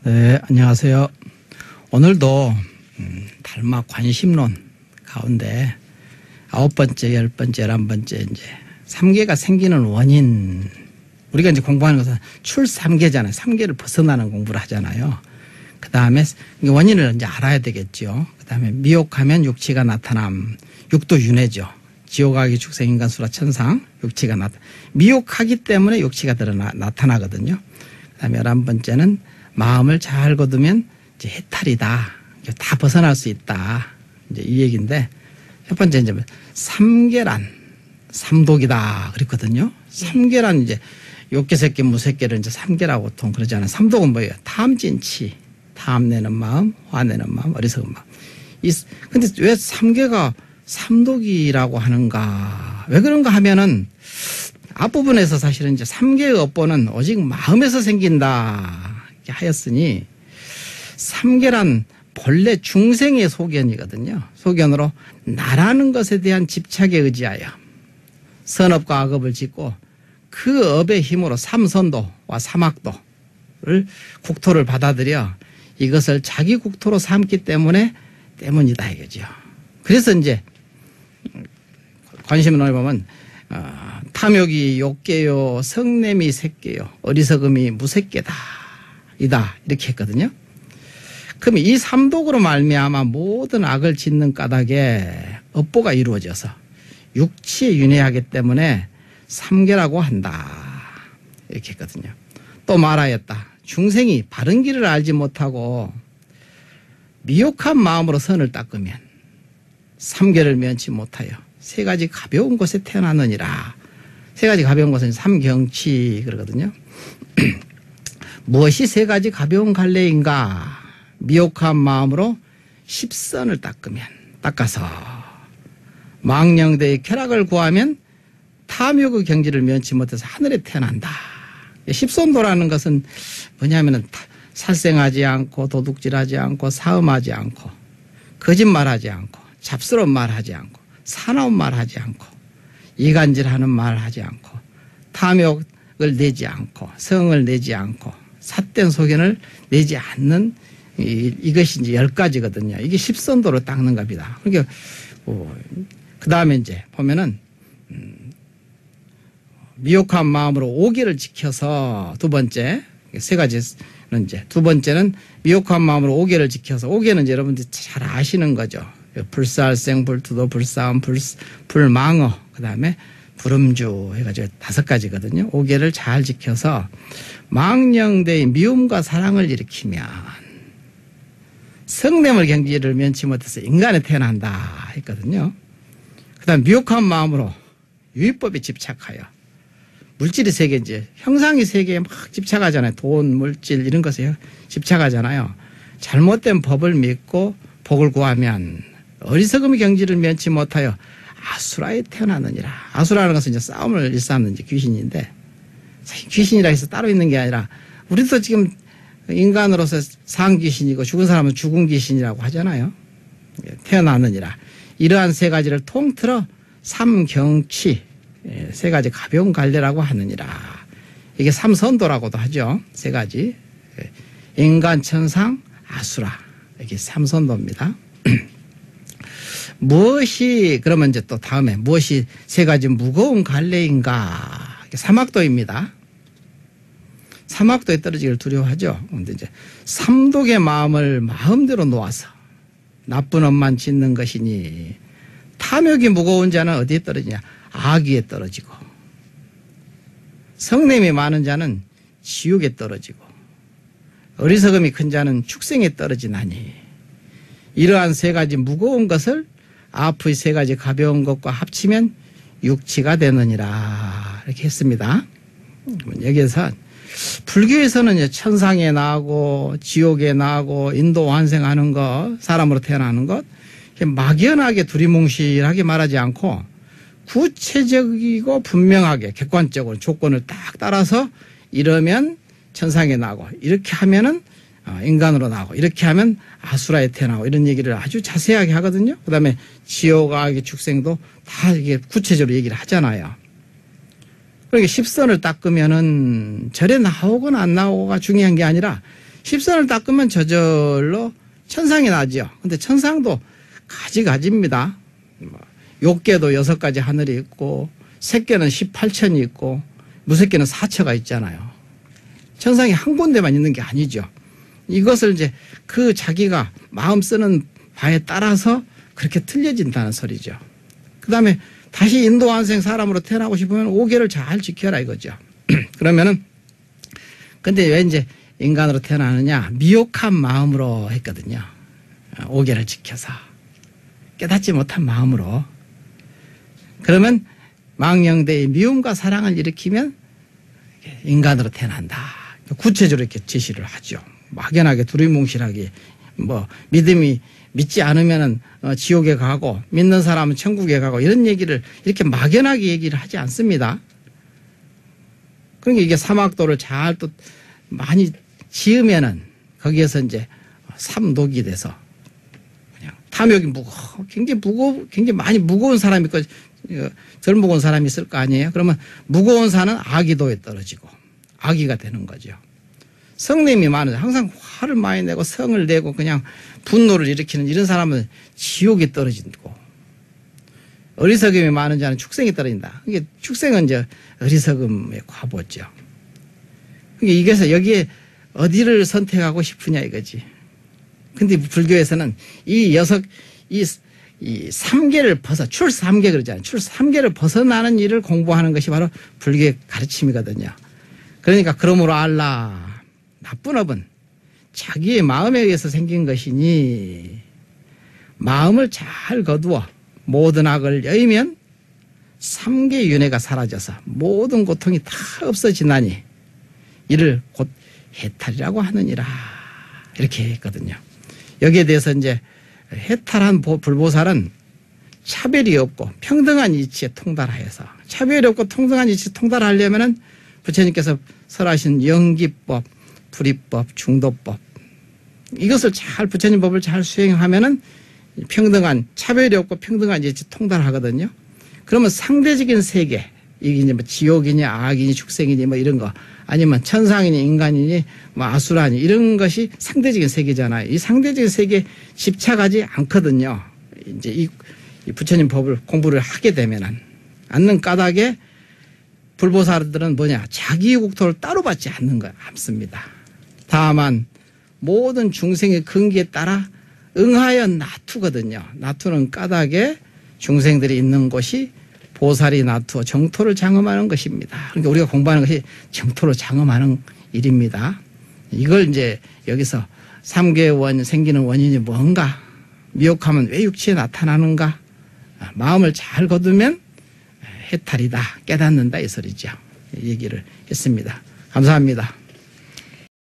네, 안녕하세요. 오늘도 달마 관심론 가운데 9번째, 10번째, 11번째 이제 3계가 생기는 원인, 우리가 이제 공부하는 것은 출3계잖아요. 3계를 벗어나는 공부를 하잖아요. 그 다음에 원인을 이제 알아야 되겠죠. 그 다음에 미혹하면 육치가 나타남. 육도 윤회죠. 지옥악의 축생 인간 수라 천상 육치가 미혹하기 때문에 육치가 나타나거든요. 그 다음에 11번째는 마음을 잘 거두면 이제 해탈이다. 다 벗어날 수 있다. 이제 이 얘기인데, 첫 번째 이제 삼계란, 삼독이다. 그랬거든요. 삼계란 이제 욕계새끼, 무새끼를 이제 삼계라고 보통 그러잖아요. 삼독은 뭐예요? 탐진치, 탐내는 마음, 화내는 마음, 어리석은 마음. 근데 왜 삼계가 삼독이라고 하는가? 왜 그런가 하면은 앞부분에서 사실은 이제 삼계의 업보는 오직 마음에서 생긴다. 하였으니 삼계란 본래 중생의 소견이거든요. 소견으로 나라는 것에 대한 집착에 의지하여 선업과 악업을 짓고 그 업의 힘으로 삼선도와 삼학도를 국토를 받아들여 이것을 자기 국토로 삼기 때문이다 이거죠. 그래서 이제 관심론을 보면 탐욕이 욕계요, 성냄이 색계요, 어리석음이 무색계다. 이다 이렇게 했거든요. 그럼 이 삼독으로 말미암아 모든 악을 짓는 까닭에 업보가 이루어져서 육치에 윤회하기 때문에 삼계라고 한다 이렇게 했거든요. 또 말하였다. 중생이 바른 길을 알지 못하고 미혹한 마음으로 선을 닦으면 삼계를 면치 못하여 세 가지 가벼운 곳에 태어나느니라. 세 가지 가벼운 곳은 삼경치 그러거든요. 무엇이 세 가지 가벼운 갈래인가? 미혹한 마음으로 십선을 닦아서 망령대의 쾌락을 구하면 탐욕의 경지를 면치 못해서 하늘에 태어난다. 십선도라는 것은 뭐냐면은 살생하지 않고 도둑질하지 않고 사음하지 않고 거짓말하지 않고 잡스러운 말하지 않고 사나운 말하지 않고 이간질하는 말하지 않고 탐욕을 내지 않고 성을 내지 않고 삿된 소견을 내지 않는 이것이 이제 10가지거든요. 이게 십선도로 닦는 겁니다. 그러니까 그 다음에 이제 보면은 미혹한 마음으로 오계를 지켜서 두 번째 세 가지는 이제 두 번째는 미혹한 마음으로 오계를 지켜서 오계는 이제 여러분들 잘 아시는 거죠. 불살생, 불투도, 불싸움, 불망어 그 다음에 불음주 해가지고 5가지거든요. 오계를 잘 지켜서 망령대의 미움과 사랑을 일으키면 성냄을 경지를 면치 못해서 인간에 태어난다 했거든요. 그 다음 미혹한 마음으로 유의법에 집착하여 물질이 세계인지 형상이 세계에 막 집착하잖아요. 돈, 물질 이런 것에 집착하잖아요. 잘못된 법을 믿고 복을 구하면 어리석음의 경지를 면치 못하여 아수라에 태어나느니라. 아수라는 것은 이제 싸움을 일삼는 이제 귀신인데, 귀신이라 해서 따로 있는 게 아니라, 우리도 지금 인간으로서 상귀신이고 죽은 사람은 죽은 귀신이라고 하잖아요. 태어나느니라. 이러한 세 가지를 통틀어 삼경치, 세 가지 가벼운 갈래라고 하느니라. 이게 삼선도라고도 하죠. 세 가지. 인간, 천상, 아수라. 이게 삼선도입니다. 무엇이 그러면 이제 또 다음에 무엇이 세 가지 무거운 갈래인가? 삼학도입니다. 삼학도에 떨어지기를 두려워하죠. 그런데 이제 삼독의 마음을 마음대로 놓아서 나쁜 업만 짓는 것이니 탐욕이 무거운 자는 어디에 떨어지냐? 악위에 떨어지고 성냄이 많은 자는 지옥에 떨어지고 어리석음이 큰 자는 축생에 떨어지나니 이러한 세 가지 무거운 것을 앞의 세 가지 가벼운 것과 합치면 육치가 되느니라 이렇게 했습니다. 여기에서 불교에서는 천상에 나오고 지옥에 나오고 인도 환생하는 것, 사람으로 태어나는 것 막연하게 두리뭉실하게 말하지 않고 구체적이고 분명하게 객관적으로 조건을 딱 따라서 이러면 천상에 나오고 이렇게 하면은 인간으로 나오고 이렇게 하면 아수라에 태어나고 이런 얘기를 아주 자세하게 하거든요. 그 다음에 지옥, 악의 축생도 다 이게 구체적으로 얘기를 하잖아요. 그러니까 십선을 닦으면은 절에 나오거나 안 나오고가 중요한 게 아니라 십선을 닦으면 저절로 천상이 나죠. 근데 천상도 가지가지입니다. 욕계도 6가지 하늘이 있고 색계는 18천이 있고 무색계는 4처가 있잖아요. 천상이 한 군데만 있는 게 아니죠. 이것을 이제 그 자기가 마음 쓰는 바에 따라서 그렇게 틀려진다는 소리죠. 그 다음에 다시 인도환생 사람으로 태어나고 싶으면 5계를 잘 지켜라 이거죠. 그러면은 근데 왜 이제 인간으로 태어나느냐? 미혹한 마음으로 했거든요. 5계를 지켜서 깨닫지 못한 마음으로. 그러면 망령대의 미움과 사랑을 일으키면 인간으로 태어난다. 구체적으로 이렇게 제시를 하죠. 막연하게 두리뭉실하게 뭐 믿지 않으면은 지옥에 가고 믿는 사람은 천국에 가고 이런 얘기를 이렇게 막연하게 얘기를 하지 않습니다. 그러니까 이게 사막도를 잘 또 많이 지으면은 거기에서 이제 삼독이 돼서 그냥 탐욕이 굉장히 많이 무거운 사람이 있고 덜 무거운 사람이 있을 거 아니에요. 그러면 무거운 산은 아기도에 떨어지고 아기가 되는 거죠. 성냄이 많은 항상 화를 많이 내고 성을 내고 그냥 분노를 일으키는 이런 사람은 지옥에 떨어진고 어리석음이 많은 자는 축생에 떨어진다. 이게 축생은 이제 어리석음의 과보죠. 이게서 여기에 어디를 선택하고 싶으냐 이거지. 근데 불교에서는 이 3계를 출삼계 그러잖아요. 출삼계를 벗어나는 일을 공부하는 것이 바로 불교의 가르침이거든요. 그러니까 그러므로 알라. 나쁜 업은 자기의 마음에 의해서 생긴 것이니 마음을 잘 거두어 모든 악을 여의면 3계 윤회가 사라져서 모든 고통이 다 없어지나니 이를 곧 해탈이라고 하느니라. 이렇게 했거든요. 여기에 대해서 이제 해탈한 불보살은 차별이 없고 평등한 이치에 통달하여서 차별이 없고 통등한 이치에 통달하려면은 부처님께서 설하신 영기법, 불이법, 중도법 이것을 잘 부처님 법을 잘 수행하면은 평등한 차별이 없고 평등한 이치에 통달하거든요. 그러면 상대적인 세계 이게 이제 뭐 지옥이니 악이니 축생이니 뭐 이런 거 아니면 천상이니 인간이니 뭐 아수라니 이런 것이 상대적인 세계잖아요. 이 상대적인 세계에 집착하지 않거든요. 이제 이 부처님 법을 공부를 하게 되면은 않는 까닭에 불보살들은 뭐냐 자기 국토를 따로 받지 않습니다. 다만 모든 중생의 근기에 따라 응하여 나투거든요. 나투는 까닭에 중생들이 있는 곳이 보살이 나투어 정토를 장엄하는 것입니다. 그러니까 우리가 공부하는 것이 정토를 장엄하는 일입니다. 이걸 이제 여기서 3계원 생기는 원인이 뭔가 미혹하면 왜 육체에 나타나는가 마음을 잘 거두면 해탈이다 깨닫는다 이 소리죠. 얘기를 했습니다. 감사합니다.